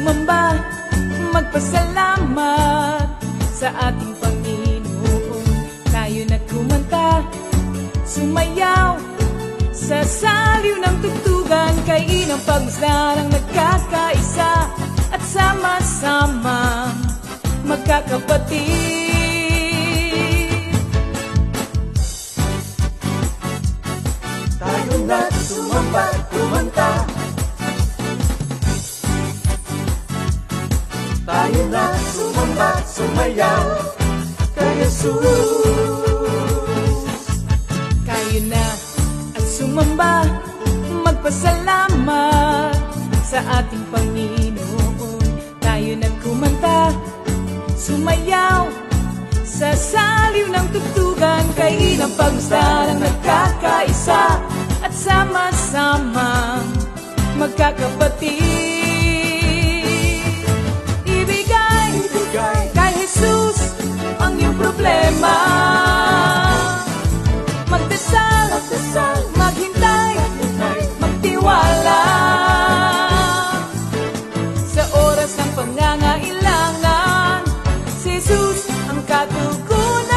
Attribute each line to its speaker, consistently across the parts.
Speaker 1: sumamba, magpasalamat sa ating Panginoon. Tayo na kumanta, sumayaw sa saliw ng tugtugan, kay inang pagmasdan ang nagkakaisa at sama-sama magkakapatid. Tayo na sumamba, kumanta, tayo na sumamba, sumayaw kay Jesus. Kayo na at sumamba, magpasalamat sa ating Panginoon. Tayo na kumanta, sumayaw sa saliw ng tugtugan, kay inang pagmasdan ang nagkakaisa at sama-sama magkakapatid. Kay Jesus ang iyong problema. Magdasal, maghintay, magtiwala. Sa oras ng pangangailangan, si Jesus ang katugunan.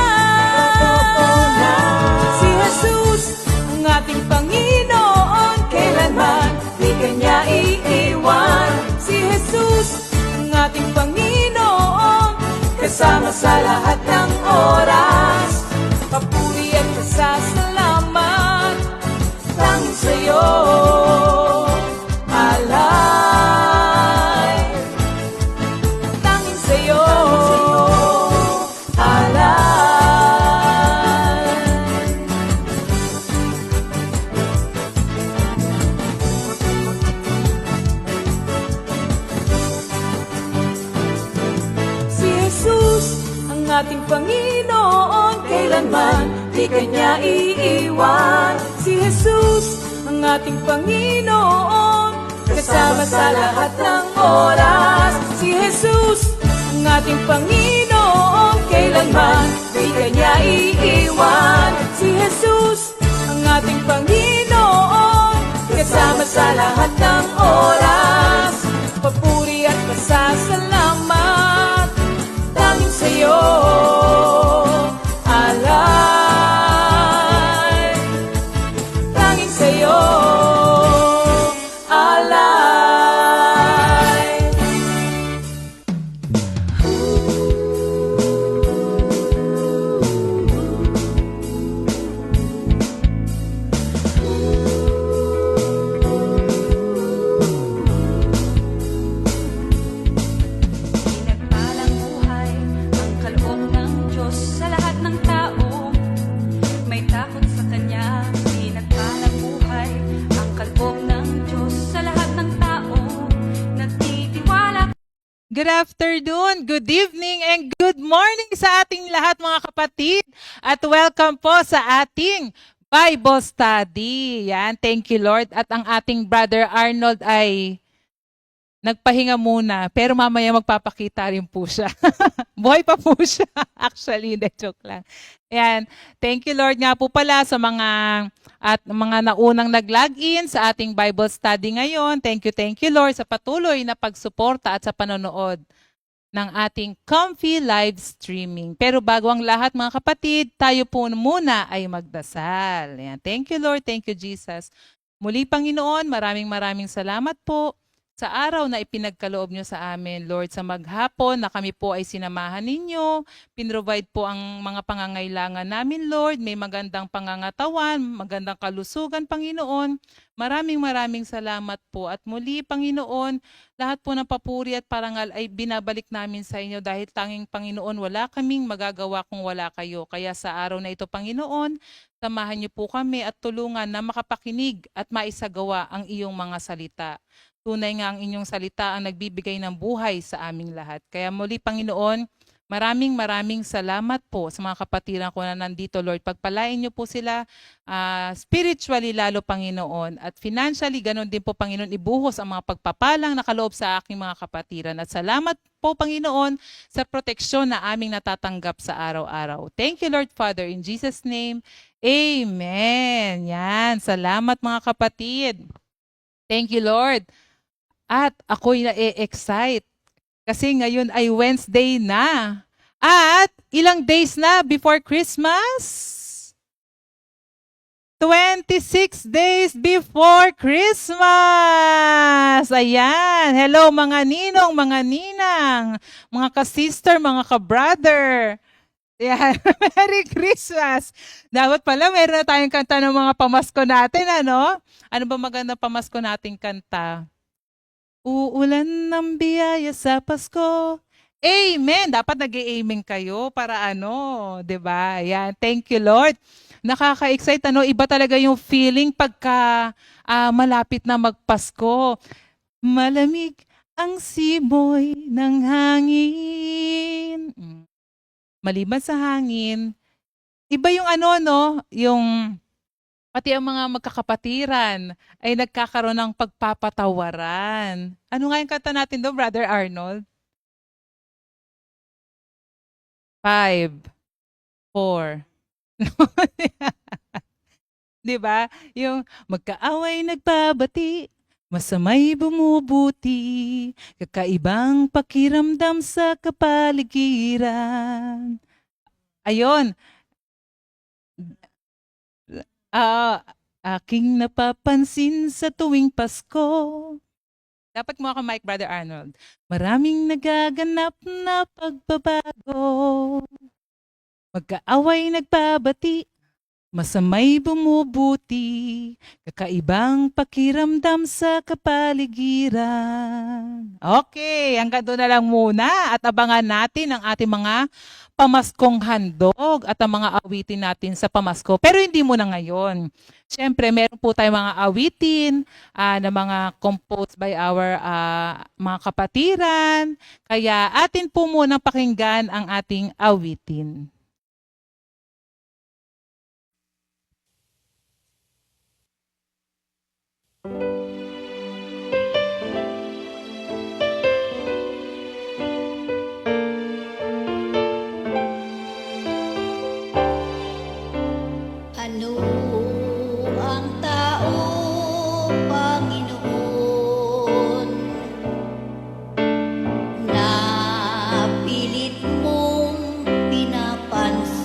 Speaker 1: Si Jesus ang ating Panginoon, kailanman di kanya iiwan. Si Jesus ang ating Panginoon, kasama sa lahat ng oras. Papuri at pasasalamat tanging sa'yo, alay. Tanging sa'yo, alay. Si Jesus ang ating Panginoon, kailanman di kanya iiwan. Si Jesus ang ating Panginoon, kasama sa lahat ng oras. Si Jesus ang ating Panginoon, kailanman di kanya iiwan. Si Jesus ang ating Panginoon, kasama sa lahat ng oras. Papuri at pasasalamat tanging sa'yo, alay. Tanging sa'yo, alay.
Speaker 2: Pinagpalang buhay ang kaloob ng Diyos sa lahat ng tao. May takot sa Kanya. Pinagpalang buhay ang kaloob ng Diyos sa lahat ng tao. Nagtitiwala.
Speaker 3: Good afternoon, good evening, and good morning sa ating lahat mga kapatid. At welcome po sa ating Bible Study. Yan, thank you Lord. At ang ating Brother Arnold ay nagpahinga muna, pero mamaya magpapakita rin po siya. Buhay pa po siya. Actually, hindi, joke lang. Ayan, thank you Lord nga po pala sa mga naunang nag-login sa ating Bible study ngayon. Thank you Lord sa patuloy na pagsuporta at sa panonood ng ating Comfy live streaming. Pero bago ang lahat mga kapatid, tayo po muna ay magdasal. Ayan, thank you Lord, thank you Jesus. Muli Panginoon, maraming salamat po sa araw na ipinagkaloob nyo sa amin, Lord, sa maghapon na kami po ay sinamahan ninyo. Pinrovide po ang mga pangangailangan namin, Lord. May magandang pangangatawan, magandang kalusugan, Panginoon. Maraming salamat po. At muli, Panginoon, lahat po ng papuri at parangal ay binabalik namin sa inyo dahil tanging Panginoon, wala kaming magagawa kung wala kayo. Kaya sa araw na ito, Panginoon, samahan niyo po kami at tulungan na makapakinig at maisagawa ang iyong mga salita. Tunay nga ang inyong salita ang nagbibigay ng buhay sa aming lahat. Kaya muli, Panginoon, maraming salamat po sa mga kapatiran ko na nandito, Lord. Pagpalain niyo po sila spiritually lalo, Panginoon. At financially, ganun din po, Panginoon, ibuhos ang mga pagpapalang nakaloob sa aking mga kapatiran. At salamat po, Panginoon, sa proteksyon na aming natatanggap sa araw-araw. Thank you, Lord Father. In Jesus' name, Amen. Yan. Salamat mga kapatid. Thank you, Lord. At ako'y na-excite kasi ngayon ay Wednesday na. At ilang days na before Christmas? 26 days before Christmas! Ayan! Hello mga ninong, mga ninang, mga ka-sister, mga ka-brother. Ayan. Merry Christmas! Dapat pala meron na tayong kanta ng mga pamasko natin, ano? Ano ba magandang pamasko nating kanta? Uulan ng biyaya sa Pasko. Amen! Dapat nag-amen kayo para ano, 'di ba? Ayan, thank you Lord. Nakaka-excite ano, iba talaga yung feeling pagka malapit na magpasko. Malamig ang simoy ng hangin. Maliban sa hangin, iba yung ano no, yung pati ang mga magkakapatiran ay nagkakaroon ng pagpapatawaran. Ano nga yung kanta natin doon, Brother Arnold? 5, 4. 'Di ba? Yung magkaaway nagbabati, masamay bumubuti, kakaibang pakiramdam sa kapaligiran. Ayun, aking napapansin sa tuwing Pasko. Dapat mo ako mic, Brother Arnold. Maraming nagaganap na pagbabago. Magkaaway nagbabati, masamay bumubuti, kakaibang pakiramdam sa kapaligiran. Okay, hanggang doon na lang muna at abangan natin ang ating mga pamaskong handog at ang mga awitin natin sa pamasko. Pero hindi muna ngayon. Siyempre, meron po tayong mga awitin na mga composed by our mga kapatiran. Kaya atin po muna pakinggan ang ating awitin.
Speaker 4: Ano ang tao, Panginoon, na pilit mong pinapansin,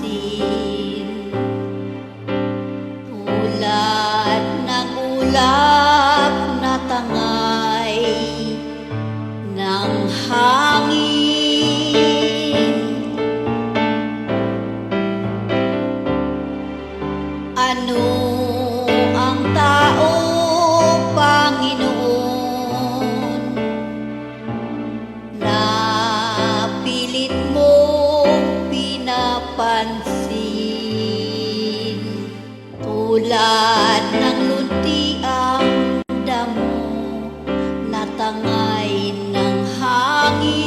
Speaker 4: tulad ng ulap na tangay ng hangin. Ano ang tao, Panginoon, na pilit mong pinapansin, tulad ng luntiang damo na tangay ng hangin.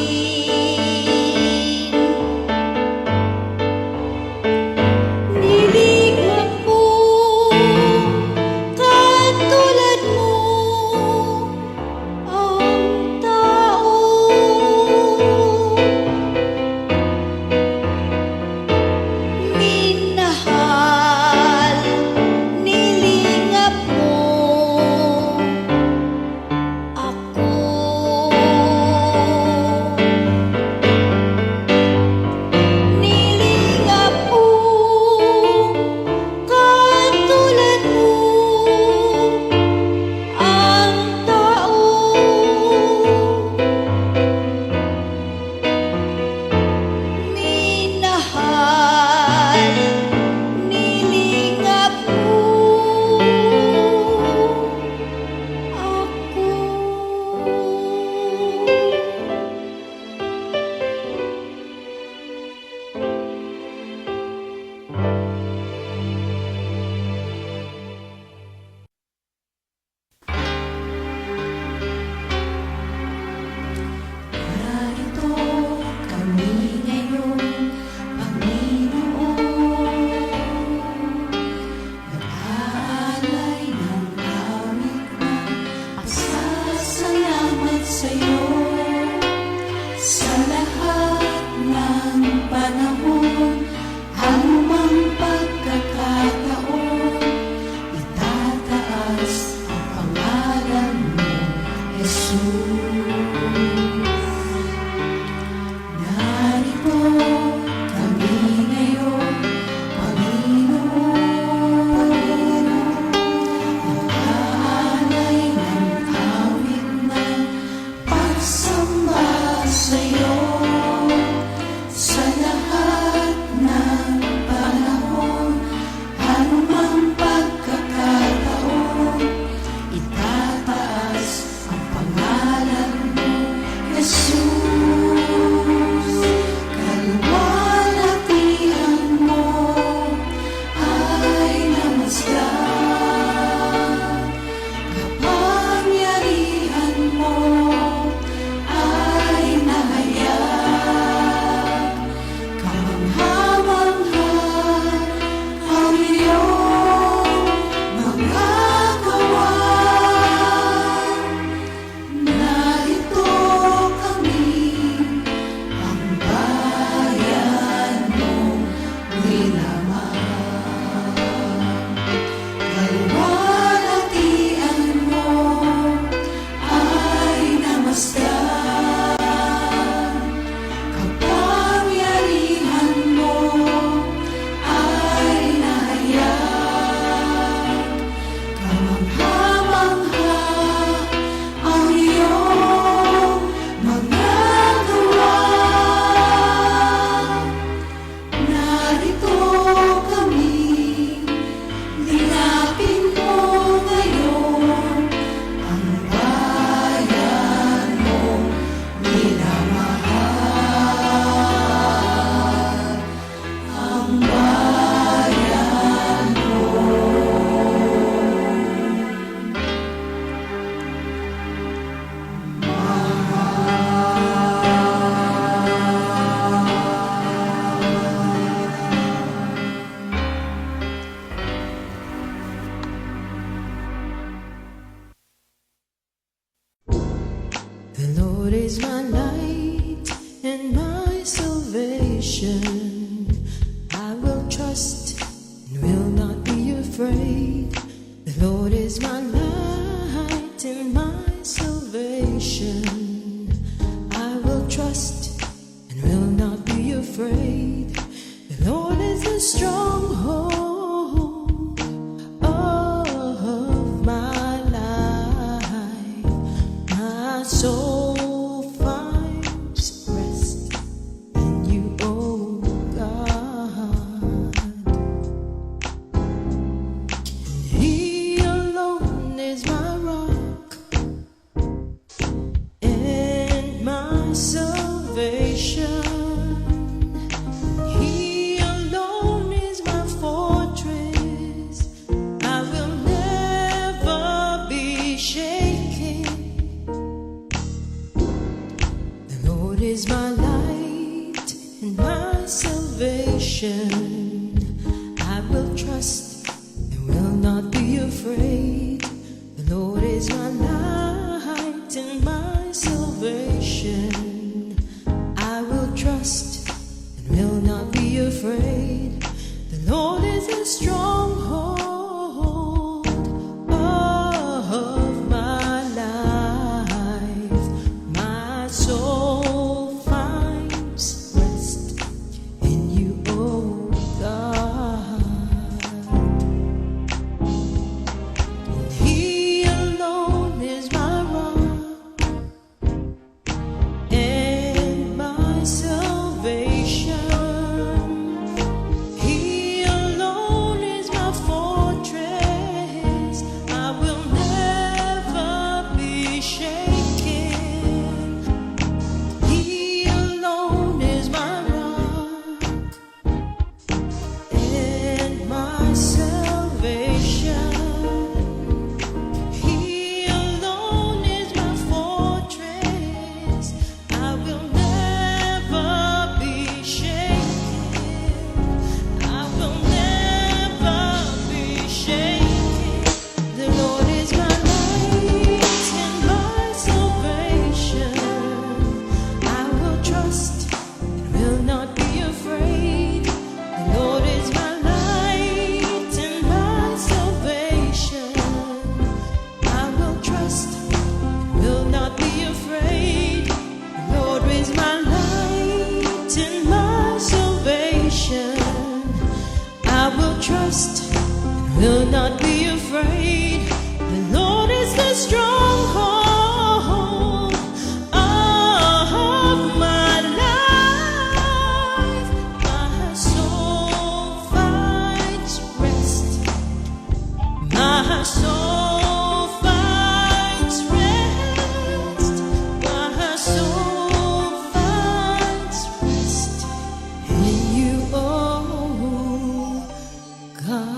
Speaker 1: salvation. I will trust and will not be afraid. The Lord is my light and my salvation. I will trust and will not be afraid. The Lord is a stronghold of my life. My soul finds rest in you, oh God. He alone is my rock and my salvation. He alone is my fortress. I will never be shaken. The Lord is my light and my salvation. I will trust and will not be afraid. The Lord is my light and my salvation. I will trust and will not be afraid. The Lord is a stronghold of my life. My soul finds rest in you, oh God. He alone is my rock and my salvation. He alone is my fortress. I will never be shaken. He alone is my rock and my salvation. He alone is my fortress. I will never be shaken. I will never be shaken. The Lord is my light and my salvation. I will trust and will not be afraid. The Lord is my light and my salvation. I will trust, will not be afraid. The Lord is my light and my salvation. I will trust, will not be afraid. The Lord is the stronghold of my life. My soul finds rest. My soul finds rest. My soul finds rest in you, oh God.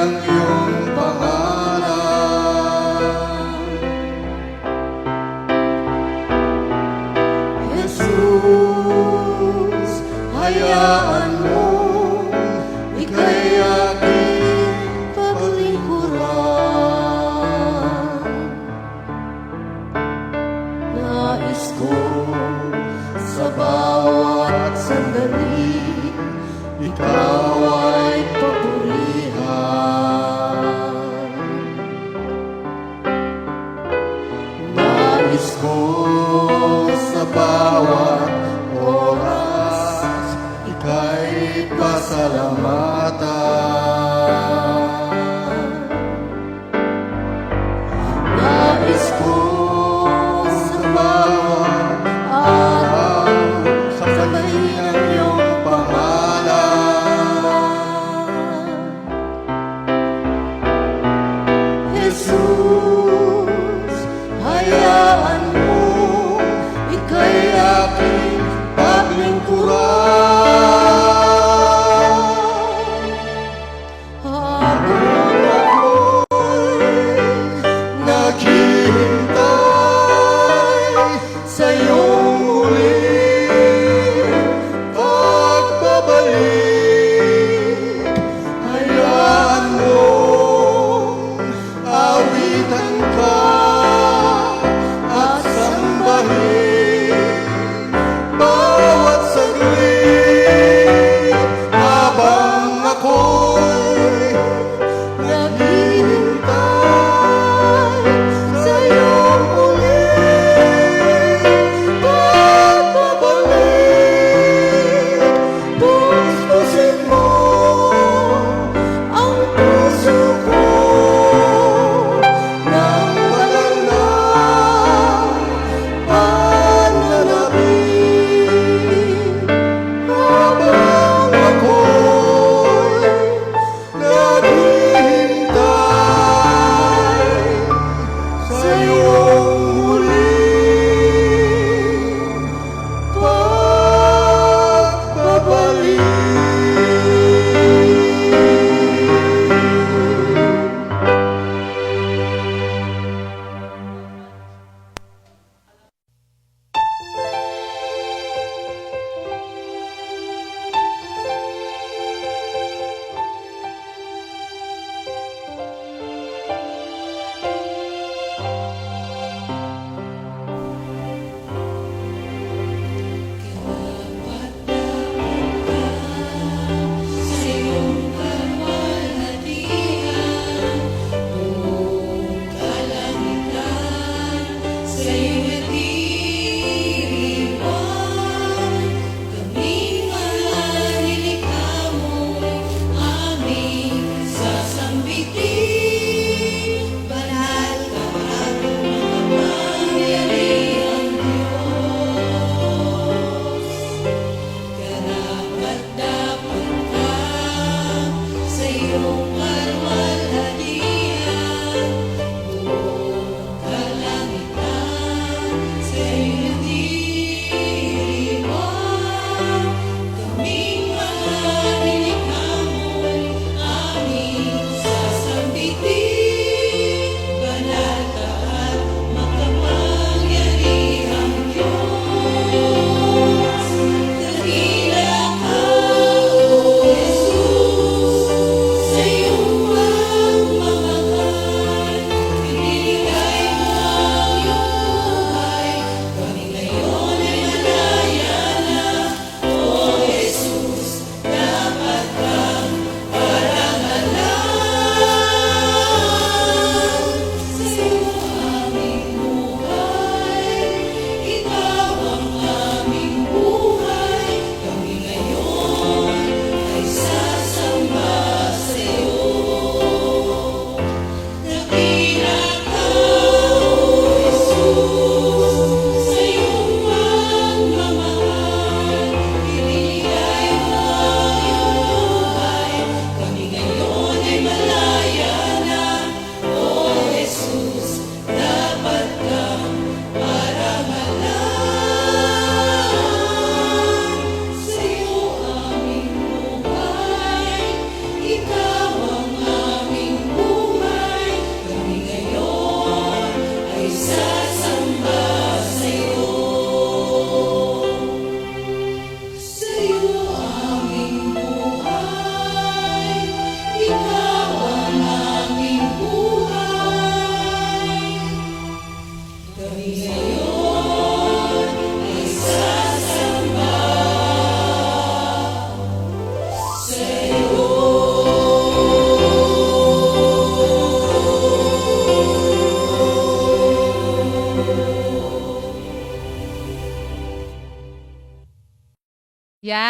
Speaker 5: ang iyong pangalan. Jesus, hayaan mo ika'y aking paglingkuran. Nais ko sa bawat sandali ikaw ay papurihan. Nais ko sa bawat oras ika'y pasalamatan. Nais ko sa bawat araw sasabihin ang iyong pangalan. Jesus, hayaan mo ika'y aking paglingkuran. Habang ako'y naghihintay sa iyong muling pagbabalik, hayaan mong awitan ka at sambahin bawat saglit habang ako'y naghihintay sa iyong muling pagbabalik. Puspusin mo ang puso ko ng malalang pananabik habang ako'y naghihintay sa iyong muling pagbabalik.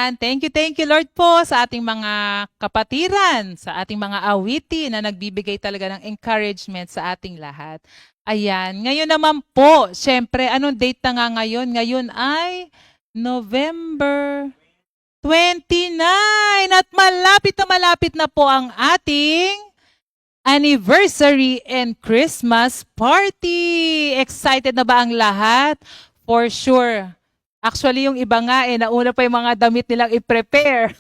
Speaker 3: Ayan, thank you Lord po sa ating mga kapatiran, sa ating mga awiti na nagbibigay talaga ng encouragement sa ating lahat. Ayan, ngayon naman po, syempre, anong date na nga ngayon? Ngayon ay November 29 at malapit na po ang ating anniversary and Christmas party. Excited na ba ang lahat? For sure. Actually, yung iba nga nauna pa yung mga damit nilang i-prepare.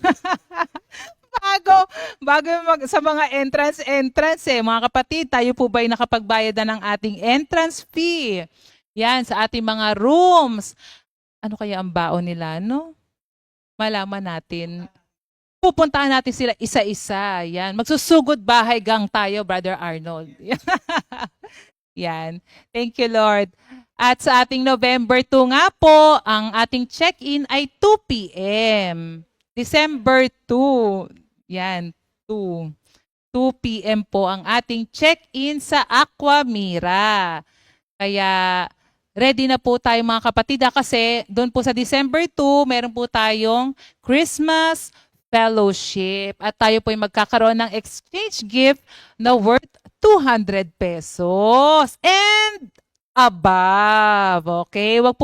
Speaker 3: Sa mga entrance mga kapatid, tayo po ba'y nakapagbayad na ng ating entrance fee? Yan, sa ating mga rooms. Ano kaya ang baon nila, no? Malaman natin. Pupuntahan natin sila isa-isa. Yan, magsusugod bahay gang tayo, Brother Arnold. Yan. Thank you, Lord. At sa ating November 2 nga po, ang ating check-in ay 2 p.m. December 2. Yan, 2. 2 p.m. po ang ating check-in sa Aqua Mira. Kaya ready na po tayo mga kapatid kasi doon po sa December 2, meron po tayong Christmas fellowship at tayo po ay magkakaroon ng exchange gift na worth 200 pesos and above. Okay? Wag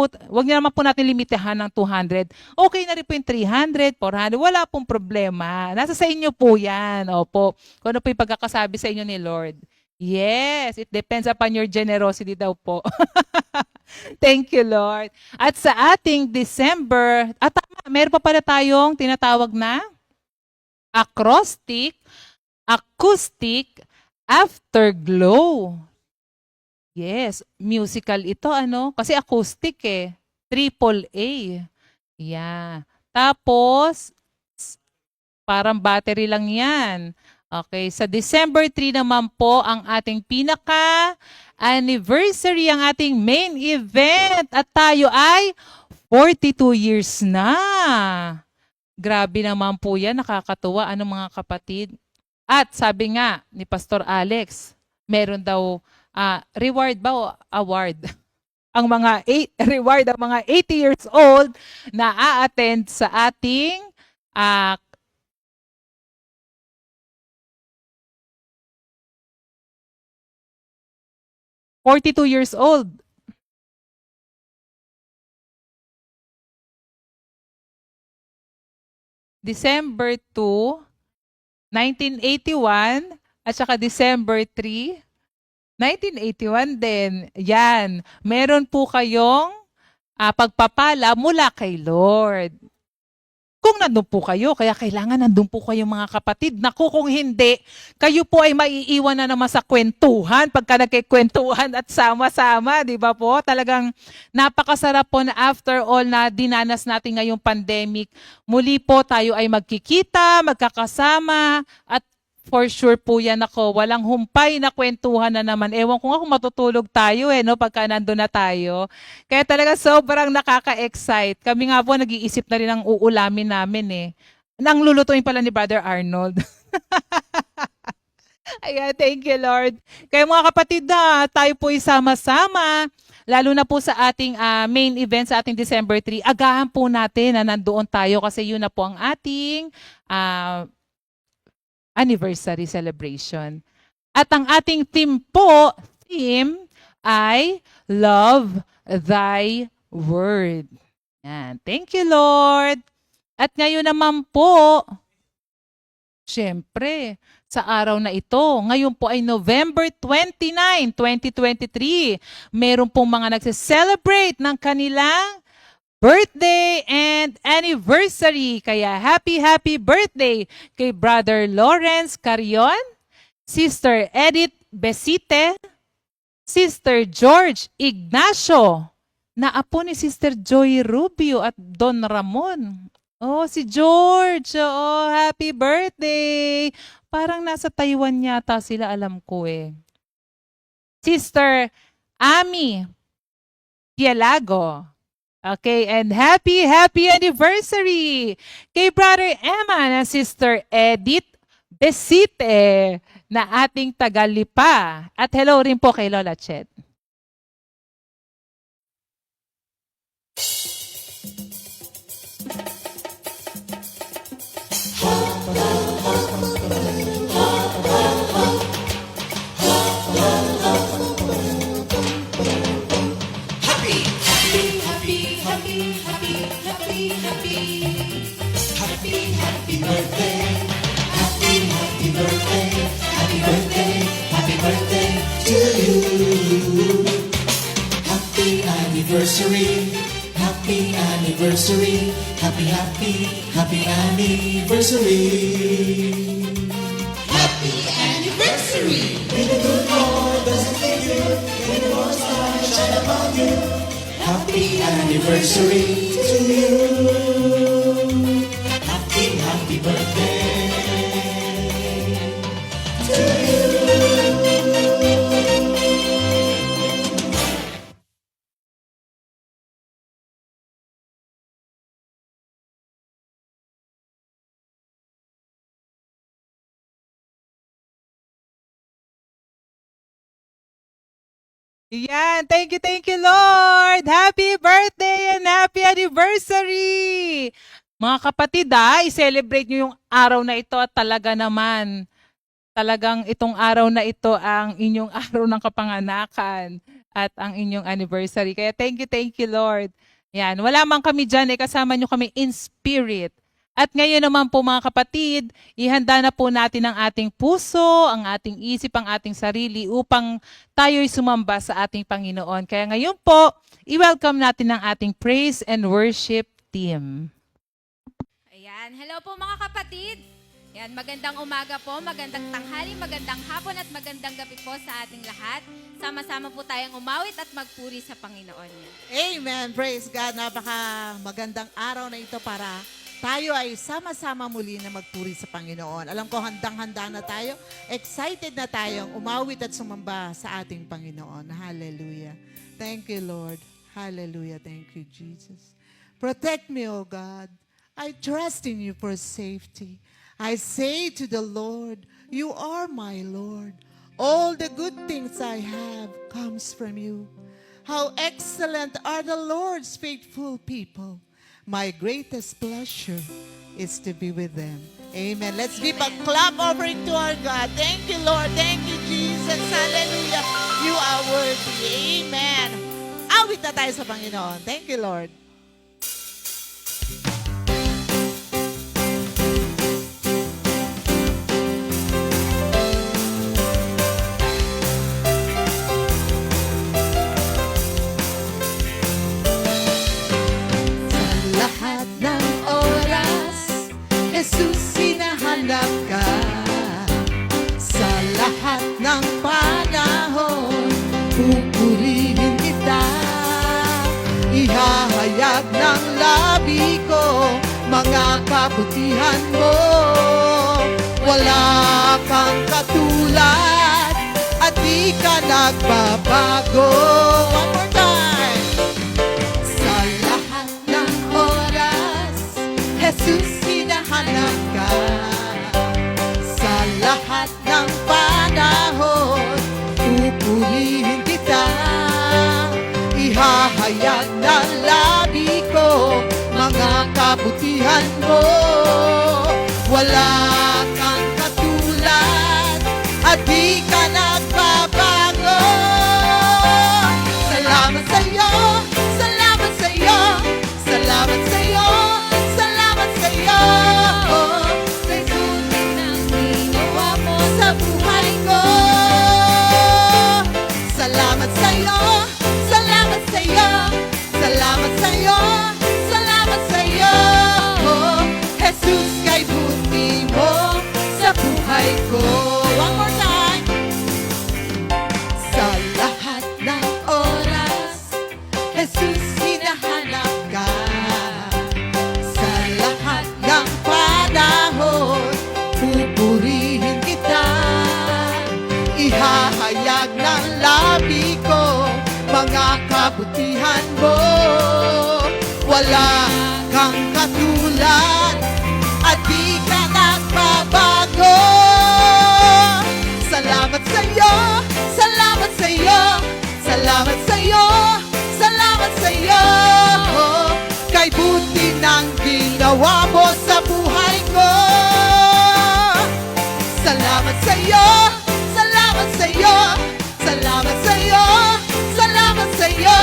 Speaker 3: niyo naman po natin limitahan ng 200. Okay na rin po yung 300, 400. Wala pong problema. Nasa sa inyo po yan. Opo. Kung ano po yung pagkakasabi sa inyo ni Lord. Yes, it depends upon your generosity daw po. Thank you, Lord. At sa ating December, meron pa pala tayong tinatawag na acoustic afterglow. Yes, musical ito kasi acoustic AAA. Yeah. Tapos parang battery lang 'yan. Okay, sa December 3 naman po ang ating pinaka-anniversary, ang ating main event. At tayo ay 42 years na. Grabe naman po yan, nakakatuwa. Ano mga kapatid? At sabi nga ni Pastor Alex, meron daw reward ba o award? Ang mga reward ang mga 80 years old na a-attend sa ating 42 years old. December 2, 1981 at saka December 3, 1981 din. Yan. Meron po kayong pagpapala mula kay Lord. Kung nandun po kayo, kaya kailangan nandun po kayo mga kapatid. Naku, kung hindi, kayo po ay maiiwan na naman sa kwentuhan pagka nagkikwentuhan at sama-sama, di ba po? Talagang napakasarap po na after all na dinanas natin ngayong pandemic, muli po tayo ay magkikita, magkakasama, at for sure po yan walang humpay na kwentuhan na naman. Ewan ko nga kung matutulog tayo pagka nandun na tayo. Kaya talaga sobrang nakaka-excite. Kami nga po nag-iisip na rin ang uulamin namin Nang lulutuin pala ni Brother Arnold. Ayan, thank you Lord. Kaya mga kapatid tayo po isama-sama. Lalo na po sa ating main event sa ating December 3. Agahan po natin na nandoon tayo kasi yun na po ang ating anniversary celebration. At ang ating theme ay Love Thy Word. Yan. Thank you, Lord. At ngayon naman po, syempre, sa araw na ito, ngayon po ay November 29, 2023, meron pong mga nagse-celebrate ng kanilang birthday and anniversary. Kaya happy birthday kay Brother Lawrence Carion, Sister Edith Besite, Sister George Ignacio, na apo ni Sister Joy Rubio at Don Ramon. Oh, si George. Oh, happy birthday. Parang nasa Taiwan yata sila, alam ko Sister Ami Pielago. Okay, and happy anniversary kay Brother Emma na Sister Edith Besite na ating Tagalipa. At hello rin po kay Lola Chet.
Speaker 5: anniversary. Happy, happy, happy anniversary. Happy anniversary. May the good Lord doesn't leave you. May the Lord's light shine upon you. Happy anniversary to you. Happy, happy birthday to you.
Speaker 3: Yan, thank you Lord! Happy birthday and happy anniversary! Mga kapatid, i-celebrate nyo yung araw na ito at talaga naman, talagang itong araw na ito ang inyong araw ng kapanganakan at ang inyong anniversary. Kaya thank you Lord. Yan, wala man kami dyan, kasama nyo kami in spirit. At ngayon naman po mga kapatid, ihanda na po natin ang ating puso, ang ating isip, ang ating sarili upang tayo'y sumamba sa ating Panginoon. Kaya ngayon po, i-welcome natin ang ating praise and worship team.
Speaker 6: Ayan, hello po mga kapatid. Yan, magandang umaga po, magandang tanghali, magandang hapon at magandang gabi po sa ating lahat. Sama-sama po tayong umawit at magpuri sa Panginoon.
Speaker 7: Amen. Praise God. Napaka magandang araw na ito para tayo ay sama-sama muli na magpuri sa Panginoon. Alam ko handang-handa na tayo. Excited na tayong umawit at sumamba sa ating Panginoon. Hallelujah. Thank you, Lord. Hallelujah. Thank you, Jesus. Protect me, O God. I trust in you for safety. I say to the Lord, you are my Lord. All the good things I have comes from you. How excellent are the Lord's faithful people. My greatest pleasure is to be with them. Amen. Let's give a clap offering to our God. Thank you, Lord. Thank you, Jesus. Hallelujah. You are worthy. Amen. Awit na tayo sa Panginoon. Thank you, Lord.
Speaker 4: Jesus, hinahanap ka sa lahat ng panahon. Pupurihin kita, ihahayag ng labi ko mga kabutihan mo. Wala kang katulad at di ka nagbabago. One more time. Sa lahat ng oras, Jesus, hinahanap ka sa lahat ng panahon. Pupurihin kita, ihahayag ng labi ko mga kabutihan mo. Wala kang katulad at di ka nagbabago. Salamat sa'yo, salamat sa'yo, salamat sa'yo, salamat sa'yo. Kay sulit ng ginawa mo sa buhay ko. Salamat sa'yo, salamat sa'yo, salamat sa'yo, salamat sa'yo. Jesus, kay buti mo sa buhay ko. One more time. Sa lahat ng oras, Jesus, hinahanap ka. Sa lahat ng panahon, pupurihin kita. Ihahayag ng labi ko mga kabutihan mo. Wala kang katulad at di ka nagbabago. Salamat sa'yo, salamat sa'yo, salamat sa'yo, salamat sa'yo. Kay buti ng ginawa mo sa buhay ko. Salamat sa'yo, salamat sa'yo, salamat sa'yo, salamat sa'yo.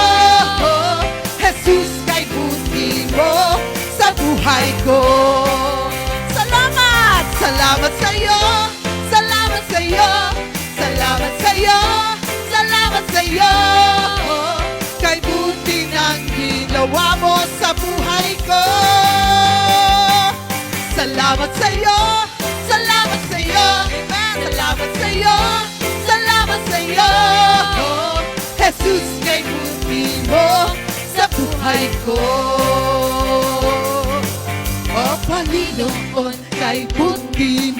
Speaker 4: Jesus, kay buti mo sa buhay ko. Salamat, salamat sa'yo, salamat sa'yo, salamat sa'yo, salamat sa'yo. Kay buti ng ginawa mo sa buhay buhay ko. Salamat sa'yo, salamat sa'yo, amen. Salamat sa'yo, salamat sa'yo. Jesus, kay buti mo sa buhay ko. O Panginoon, kay buti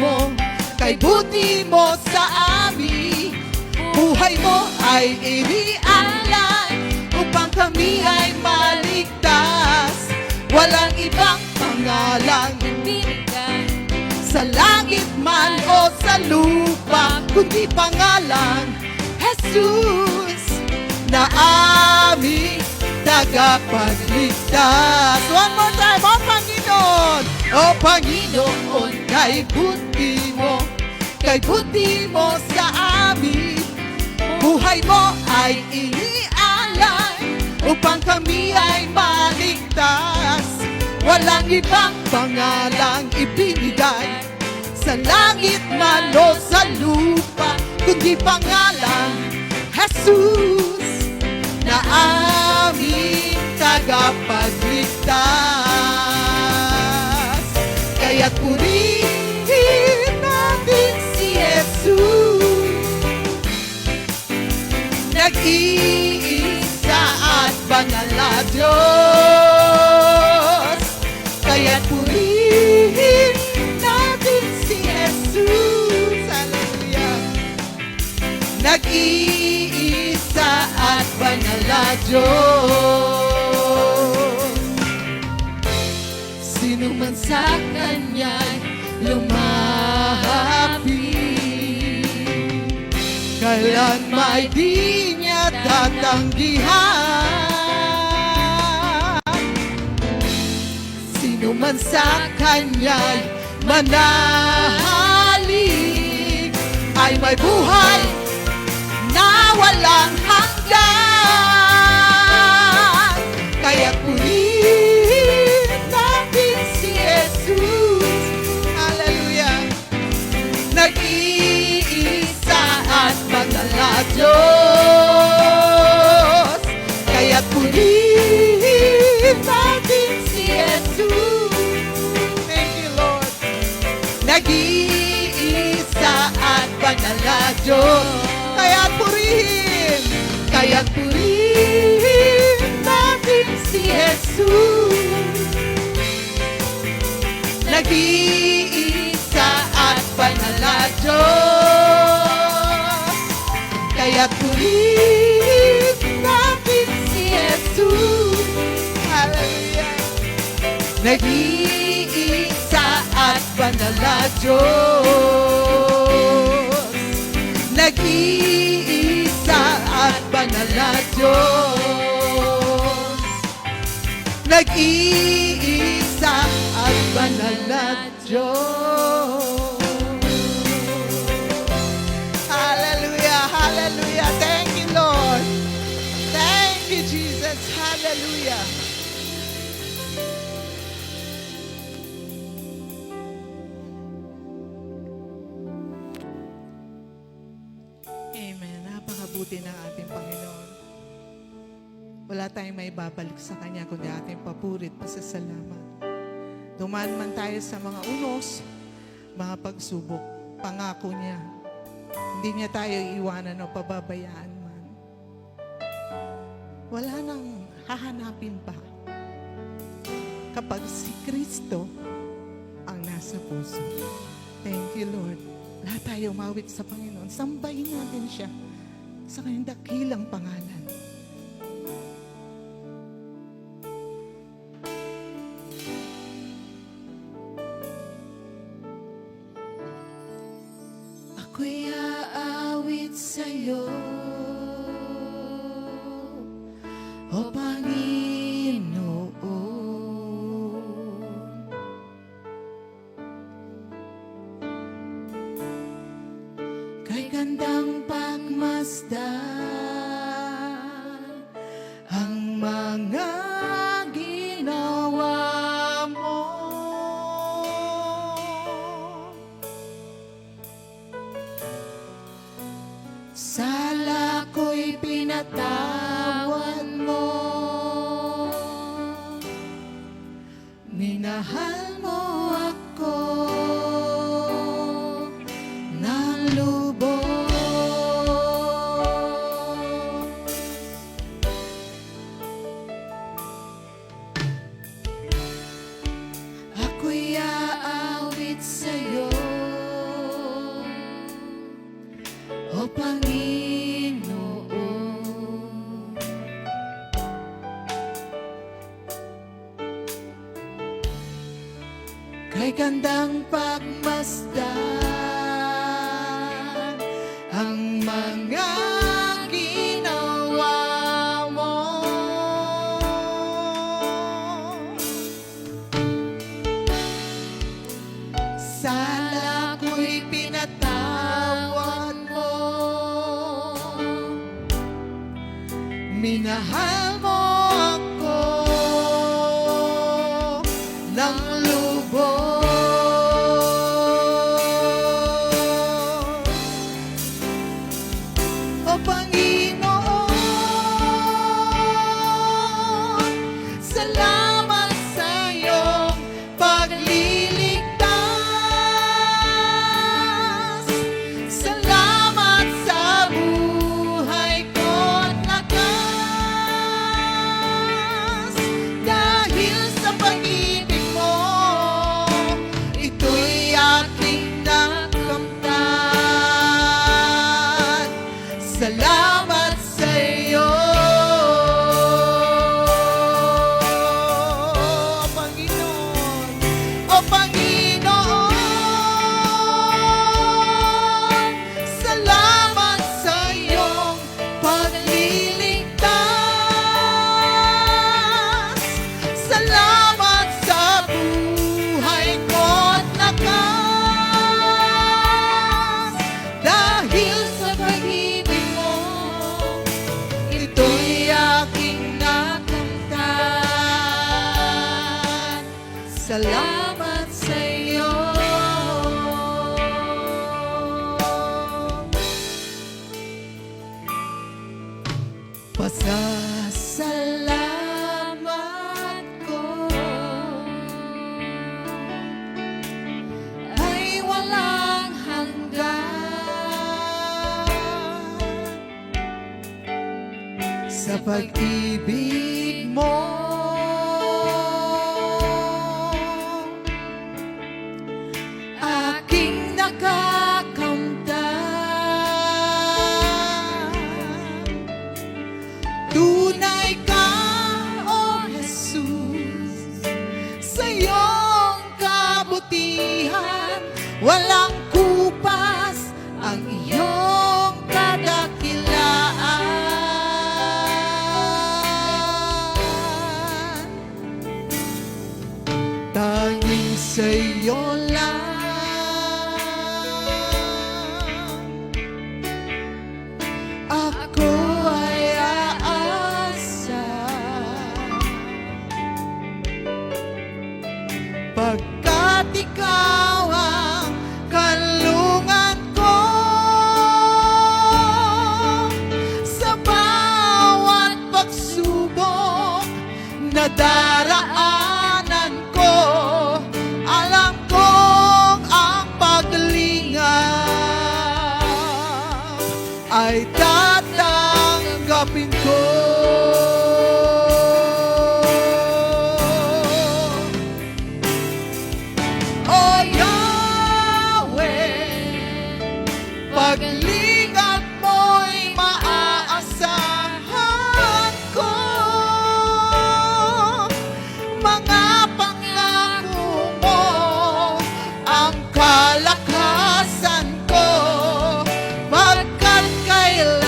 Speaker 4: mo sa amin. Buhay mo ay inialay upang kami ay maligtas. Walang ibang pangalan
Speaker 6: Binigay
Speaker 4: sa langit man o sa lupa, kundi pangalan Jesus na aming tagapagligtas. One more time, O Panginoon, O Panginoon, kay buti mo sa amin. Buhay mo ay inialay upang kami ay maligtas. Walang ibang pangalang ibinigay sa langit man o sa lupa, kundi pangalan Jesus na aming tagapagligtas. Kaya't purihin natin si Jesus, nag-iisa at banal na Diyos. Kaya't purihin natin si Jesus, hallelujah. Nag-iisa at banal na Diyos. Sino man sa Kanya'y lumapit, kailan may di niya tatanggihan. Sino man sa Kanya'y manahaling ay may buhay na walang hanggan. Kaya purihin natin si Jesus, hallelujah. Nag-iisa at banal na Diyos. Kaya purihin natin si Jesus. Thank you, Lord. Nag-iisa at banal na Diyos. Kaya't purihin natin si Jesus. Nag-iisa at banal na Diyos. Kaya't purihin natin si Jesus. Hallelujah. Nag-iisa at banal na Diyos. Nag-iisa at banal na Diyos. Nag-iisa at banal na Diyos. Hallelujah, hallelujah. Thank you, Lord. Thank you, Jesus. Hallelujah.
Speaker 7: Amen. Napakabuti ng ating Panginoon. Wala tayong may babalik sa Kanya kundi ating papurit, pasasalamat. Dumaan man tayo sa mga unos, mga pagsubok, pangako niya. Hindi niya tayo iwanan o pababayaan man. Wala nang hahanapin pa kapag si Kristo ang nasa puso. Thank you, Lord. Lahat tayo umawit sa Panginoon. Sambahin natin siya sa kanyang dakilang pangalan.
Speaker 1: Ako'y aawit sa'yo, O Panginoon. Kay gandang pagmasdan ang mga ginawa mo. Sala ko'y pinatawan mo. Panginoon. Kay gandang pagmasdan ang mga ginawa mo. Sala ko'y pinatawad mo. Minahal mo ako ng lubos. O Panginoon, salamat sa iyong pagliligtas. Salamat sa buhay ko't lakas. Dahil sa pag-ibig mo, ito'y aking nakamtan. Salamat sa iyo, Panginoon. O Panginoon, salamat sa iyong pagliligtas. Salamat sa buhay ko't lakas. Dahil sa pag-ibig mo, ito'y aking nakamtan. Salamat sa iyo. Pasasalamat ko ay walang hanggan sa pag-ibig mo. Aking nakakamtan. Tunay ka, O Jesus, sa iyong kabutihan. Walang kupas ang iyong kadakilaan. Tanging sa iyo lang ako ay aasa. Pagkat ikaw ang kanlungan ko sa bawat pagsubok na daraanan ko, alam kong ang paglingap ay tatanggapin ko. O Yahweh, paglingap mo'y maaasahan ko. Mga pangako mo ang kalakasan ko, pagkat kailan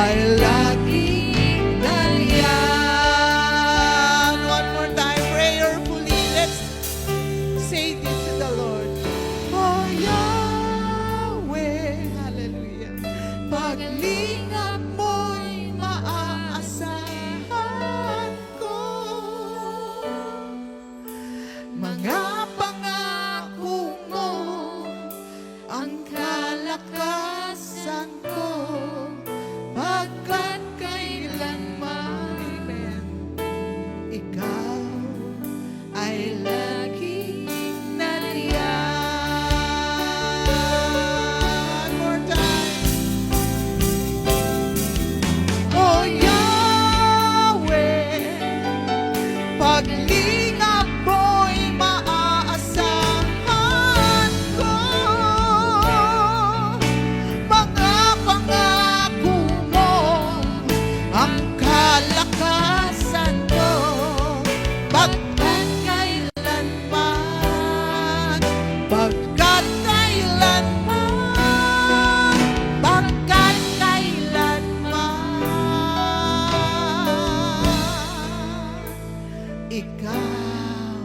Speaker 4: ay laging nariyan. One more time, prayerfully, let's say this to the Lord. Oh Yahweh, hallelujah. Paglingap mo'y maaasahan ko. Mga pangako mo ang kalakasan ko, pagkat kailanman, amen, ikaw ay laging nariyan. One more time. Oh Yahweh, paglingap mo'y maaasahan ko. Mga pangako mo ang kalakasan ko, pagkat kailanman, pagkat kailanman, pagkat kailanman, ikaw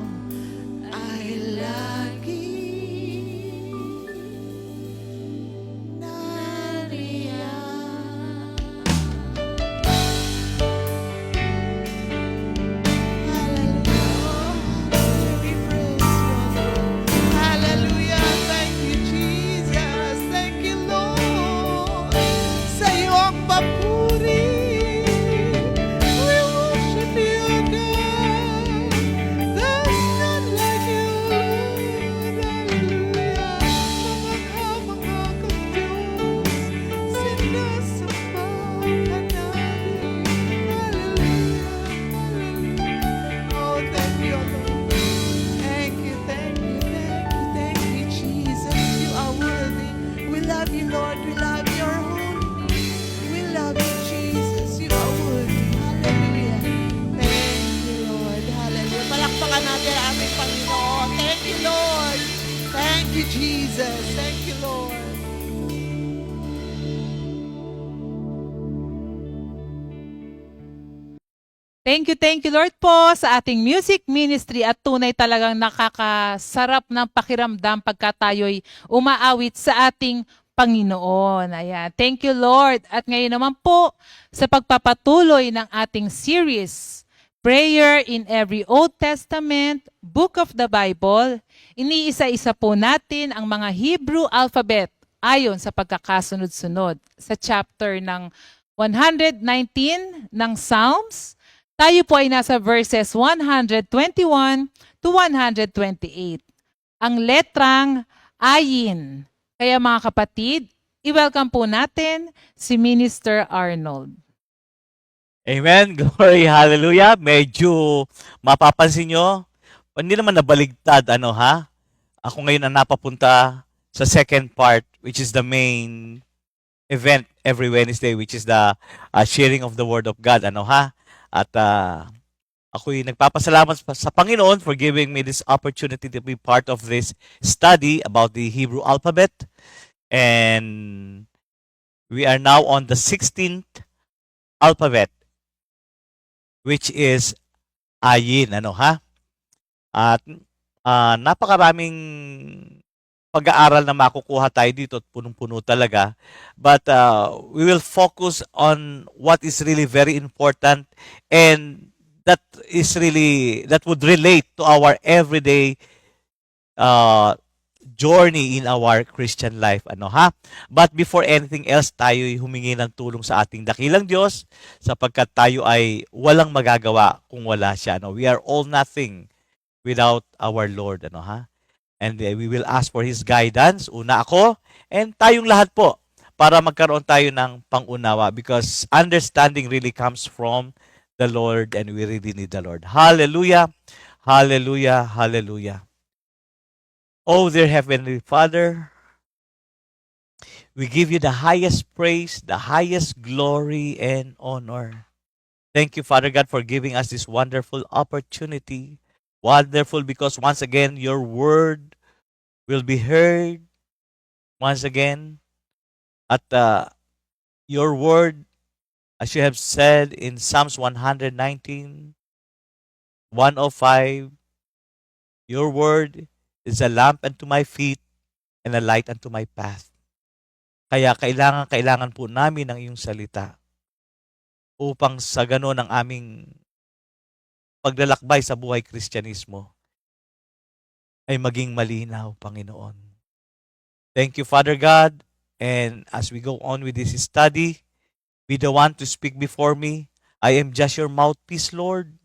Speaker 4: ay laging nariyan. Hallelujah. Thank you, Jesus. Thank you, Lord. Sa iyo ang papuri. We worship you, God. There's none like you, Lord. Hallelujah. Kamangha-mangha kang Diyos. Sinasamba ka namin. Hallelujah. Hallelujah. Oh, thank you, Lord. Thank you, thank you, thank you, Jesus. You are worthy. We love you, Lord. We love your holy name. We love you, Jesus. You are worthy. Hallelujah. Thank you, Lord. Hallelujah. Palakpakan natin ang aming Panginoon. Thank you, Lord. Thank you, Jesus. Thank you, Lord.
Speaker 3: Thank you Lord po sa ating music ministry at tunay talagang nakakasarap ng pakiramdam pagka tayo'y umaawit sa ating Panginoon. Ayan. Thank you Lord. At ngayon naman po sa pagpapatuloy ng ating series, Prayer in Every Old Testament, Book of the Bible, iniisa-isa po natin ang mga Hebrew alphabet ayon sa pagkakasunod-sunod. Sa chapter ng 119 ng Psalms, tayo po ay nasa verses 121 to 128. Ang letrang Ayin. Kaya mga kapatid, i-welcome po natin si Minister Arnold.
Speaker 8: Amen. Glory. Hallelujah. Medyo mapapansin nyo, hindi naman nabaligtad, Ako ngayon ang napapunta sa second part, which is the main event every Wednesday, which is the sharing of the Word of God, At ako'y nagpapasalamat sa Panginoon for giving me this opportunity to be part of this study about the Hebrew alphabet. And we are now on the 16th alphabet, which is Ayin, At napakaraming pag-aaral na makukuha tayo dito at punong-puno talaga. But we will focus on what is really very important and that would relate to our everyday journey in our Christian life. But before anything else, tayo'y humingi ng tulong sa ating dakilang Diyos sapagkat tayo ay walang magagawa kung wala siya. We are all nothing without our Lord. And we will ask for His guidance, una ako, and tayong lahat po, para magkaroon tayo ng pangunawa because understanding really comes from the Lord and we really need the Lord. Hallelujah, hallelujah, hallelujah. Oh, dear Heavenly Father, we give you the highest praise, the highest glory and honor. Thank you, Father God, for giving us this wonderful opportunity. Wonderful because once again, your word will be heard once again. At your word As you have said in Psalms 119, 105, your word is a lamp unto my feet and a light unto my path. Kaya kailangan po namin ng iyong salita upang sa ganon ang aming paglalakbay sa buhay Kristyanismo ay maging malinaw, Panginoon. Thank you, Father God. And as we go on with this study, be the one to speak before me. I am just your mouthpiece, Lord.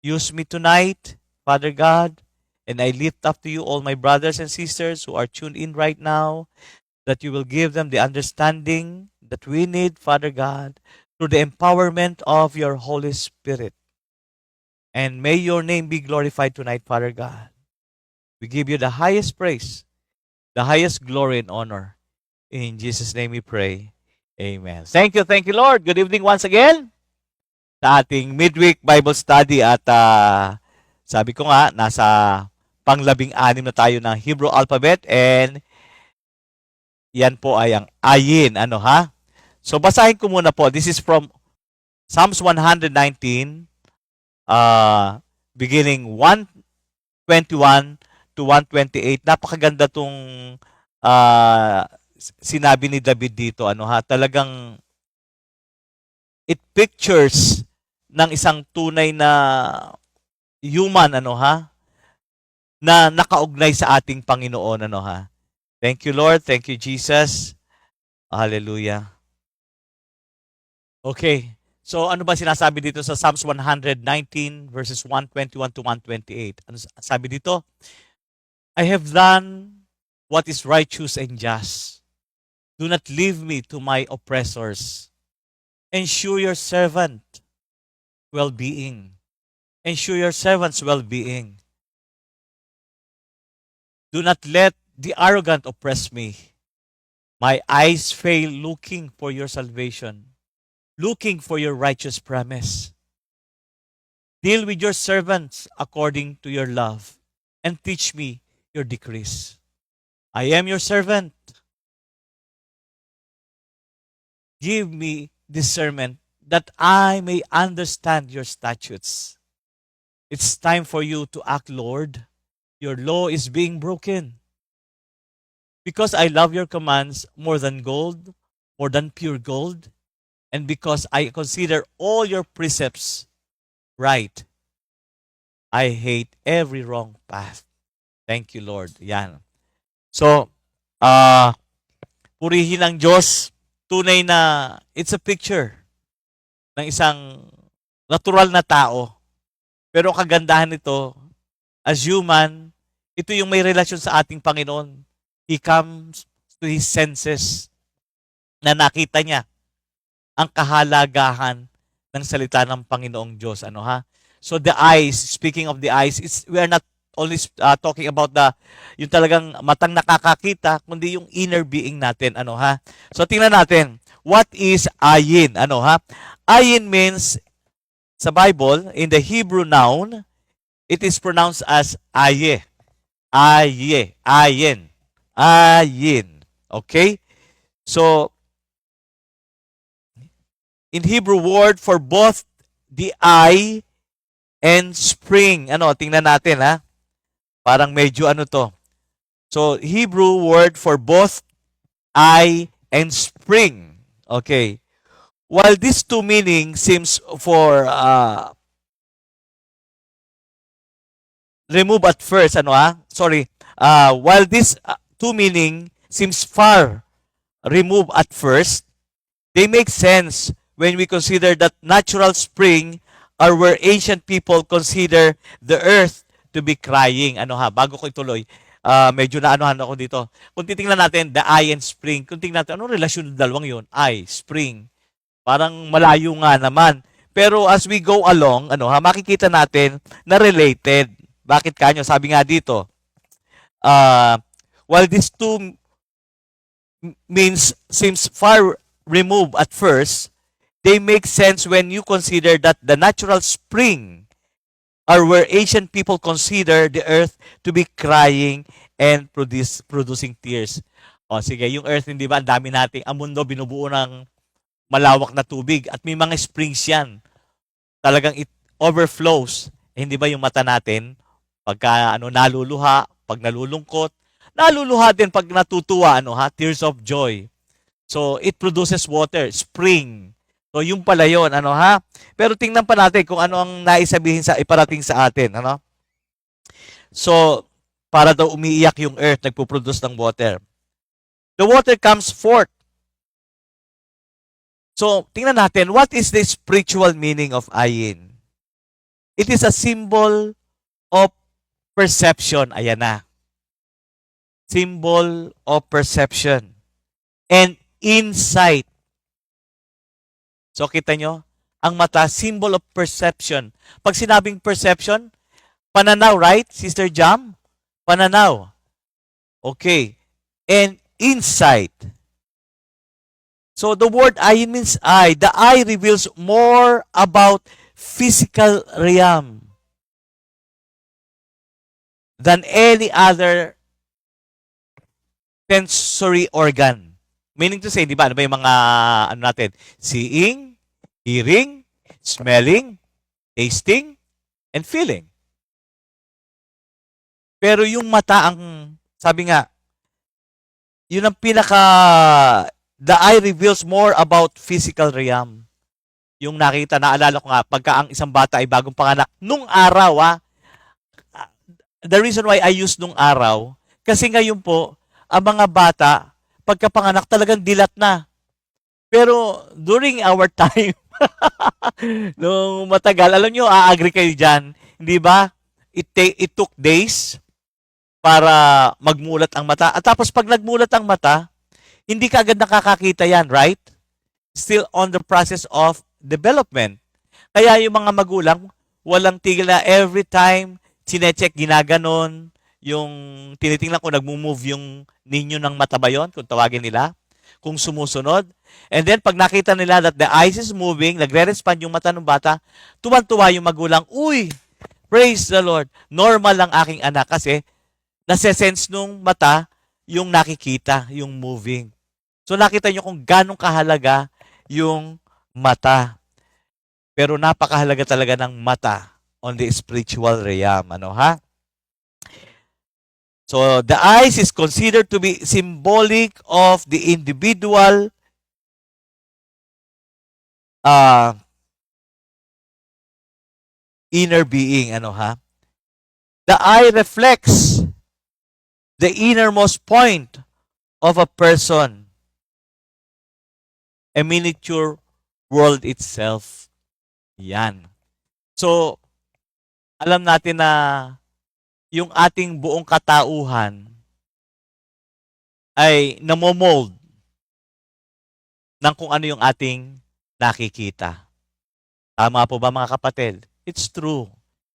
Speaker 8: Use me tonight, Father God. And I lift up to you all my brothers and sisters who are tuned in right now, that you will give them the understanding that we need, Father God, through the empowerment of your Holy Spirit. And may your name be glorified tonight, Father God. We give you the highest praise, the highest glory and honor. In Jesus' name we pray. Amen. Thank you, Lord. Good evening once again sa ating midweek Bible study. At sabi ko nga, nasa pang-16 na tayo ng Hebrew alphabet, and yan po ay ang ayin. Ano ha? So basahin ko muna po. This is from Psalms 119, beginning 121 to 128. Napakaganda tong sinabi ni David dito. Ano ha? Talagang it pictures ng isang tunay na human, ano ha? Na nakaugnay sa ating Panginoon, ano ha? Thank you, Lord. Thank you, Jesus. Hallelujah. Okay. So, ano ba sinasabi dito sa Psalms 119 verses 121 to 128? Ano sabi dito? I have done what is righteous and just. Do not leave me to my oppressors. Ensure your servant well-being. Ensure your servant's well-being. Do not let the arrogant oppress me. My eyes fail looking for your salvation, looking for your righteous promise. Deal with your servants according to your love, and teach me your decrees. I am your servant. Give me discernment that I may understand your statutes. It's time for you to act, Lord. Your law is being broken. Because I love your commands more than gold, more than pure gold, and because I consider all your precepts right, I hate every wrong path. Thank you, Lord. Yan. So, purihin ang Diyos. Tunay na it's a picture ng isang natural na tao. Pero kagandahan nito, as human, ito yung may relasyon sa ating Panginoon. He comes to his senses na nakita niya ang kahalagahan ng salita ng Panginoong Diyos. Ano ha? So the eyes, speaking of the eyes, we are not only talking about yung talagang matang nakakakita, kundi yung inner being natin. Ano ha? So tingnan natin, what is ayin? Ano ha? Ayin means, sa Bible, in the Hebrew noun, it is pronounced as aye. Aye. Ayin. Ayin. Okay? So, in Hebrew word for both the eye and spring. Ano, tingnan natin ha. Parang medyo ano to. So, Hebrew word for both eye and spring. Okay. While these two meanings seems for remove at first, ano ha? Sorry. While this two meaning seems far remove at first, they make sense when we consider that natural spring are where ancient people consider the earth to be crying. Ano ha? Bago ko ituloy, medyo naanohan ako dito. Kung titingnan natin, the eye and spring, kung tingnan natin, anong relasyon ng dalawang yun? Eye, spring. Parang malayo nga naman. Pero as we go along, ano ha, makikita natin na related. Bakit kanyo? Sabi nga dito, while these two means seems far removed at first, they make sense when you consider that the natural spring are where ancient people consider the earth to be crying and producing tears. O sige, yung earth, hindi ba, ang dami natin, ang mundo binubuo ng malawak na tubig at may mga springs yan. Talagang it overflows. Eh, hindi ba yung mata natin, pagka naluluha, pag nalulungkot, naluluha din pag natutuwa, tears of joy. So, it produces water, spring. So, yung pala yun, Pero tingnan pa natin kung ano ang iparating sa atin, So, para daw umiiyak yung earth, nagpo-produce ng water. The water comes forth. So, tingnan natin, what is the spiritual meaning of ayin? It is a symbol of perception. Ayan na. Symbol of perception and insight. So, kita nyo, ang mata, symbol of perception. Pag sinabing perception, pananaw, right? Sister Jam? Pananaw. Okay. And insight. So, the word ayin means eye. The eye reveals more about physical realm than any other sensory organ. Meaning to say, di ba, ano ba yung mga, natin? Seeing, hearing, smelling, tasting, and feeling. Pero yung mata, sabi nga, yun ang the eye reveals more about physical realm. Yung nakita, naalala ko nga, pagka ang isang bata ay bagong panganak, nung araw, the reason why I use nung araw, kasi ngayon po, ang mga bata, pagkapanganak talagang dilat na. Pero during our time, nung matagal, alam nyo, agree kayo dyan, hindi ba? It took days para magmulat ang mata. At tapos pag nagmulat ang mata, hindi ka agad nakakakita yan, right? Still on the process of development. Kaya yung mga magulang, walang tigil na every time, sinecheck, ginaganon, yung tinitingnan kung nagmo-move yung ninyo ng mata ba yun, kung tawagin nila, kung sumusunod. And then, pag nakita nila that the eyes is moving, nagre-respond yung mata ng bata, tuwan-tuwa yung magulang, uy, praise the Lord, normal lang aking anak kasi nase-sense nung mata yung nakikita, yung moving. So, nakita nyo kung ganong kahalaga yung mata. Pero napakahalaga talaga ng mata on the spiritual realm. So, the eyes is considered to be symbolic of the individual inner being. The eye reflects the innermost point of a person, a miniature world itself. Yan. So, alam natin na yung ating buong katauhan ay namomold ng kung ano yung ating nakikita. Tama po ba mga kapatid? It's true.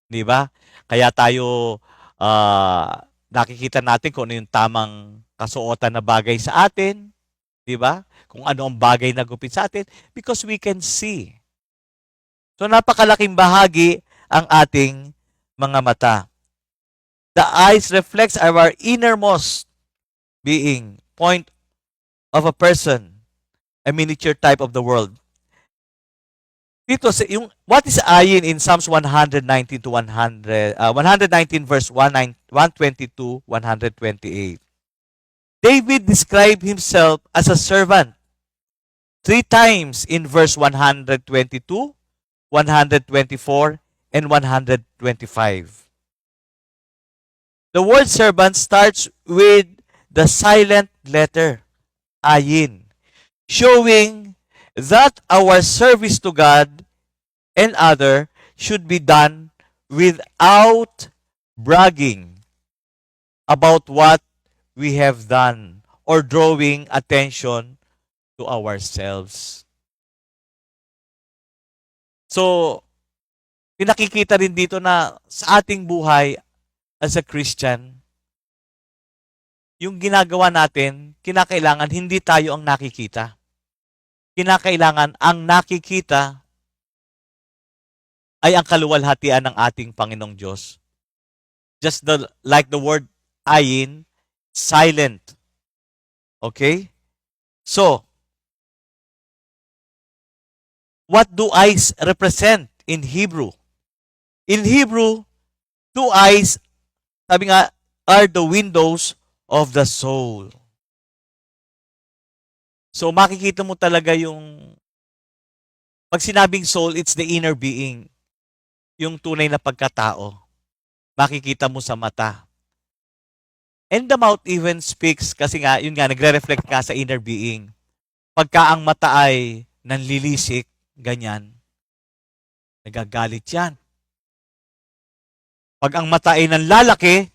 Speaker 8: Di ba? Kaya tayo nakikita natin kung ano yung tamang kasuotan na bagay sa atin. Di ba? Kung ano ang bagay na gupit sa atin because we can see. So napakalaking bahagi ang ating mga mata. The eyes reflects our innermost being, point of a person, a miniature type of the world. Dito, what is ayin in Psalms 119 to 119 verse 122, 128? David described himself as a servant 3 times in verse 122, 124, and 125. The word servant starts with the silent letter, ayin, showing that our service to God and other should be done without bragging about what we have done or drawing attention to ourselves. So, pinakikita rin dito na sa ating buhay as a Christian, yung ginagawa natin, kinakailangan hindi tayo ang nakikita. Kinakailangan ang nakikita ay ang kaluwalhatian ng ating Panginoong Diyos. Just like the word ayin, silent. Okay? So, what do eyes represent in Hebrew? In Hebrew, two eyes, sabi nga, are the windows of the soul. So makikita mo talaga yung, pag sinabing soul, it's the inner being. Yung tunay na pagkatao. Makikita mo sa mata. And the mouth even speaks, kasi nga, yun nga, nagre-reflect nga sa inner being. Pagka ang mata ay nanlilisik, ganyan, nagagalit yan. Pag ang mata ay nanlalaki,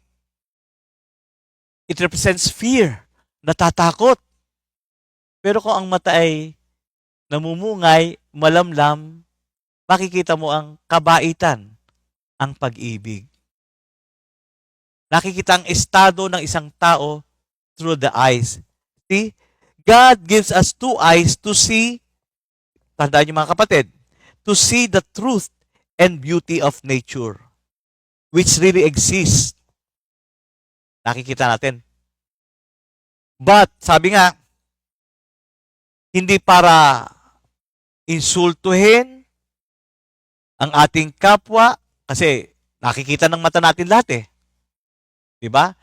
Speaker 8: it represents fear, natatakot. Pero kung ang mata ay namumungay, malamlam, makikita mo ang kabaitan, ang pag-ibig. Nakikita ang estado ng isang tao through the eyes. See? God gives us two eyes to see, tandaan niyo mga kapatid, to see the truth and beauty of nature, which really exists. Nakikita natin. But, sabi nga, hindi para insultuhin ang ating kapwa, kasi nakikita ng mata natin lahat eh. Diba?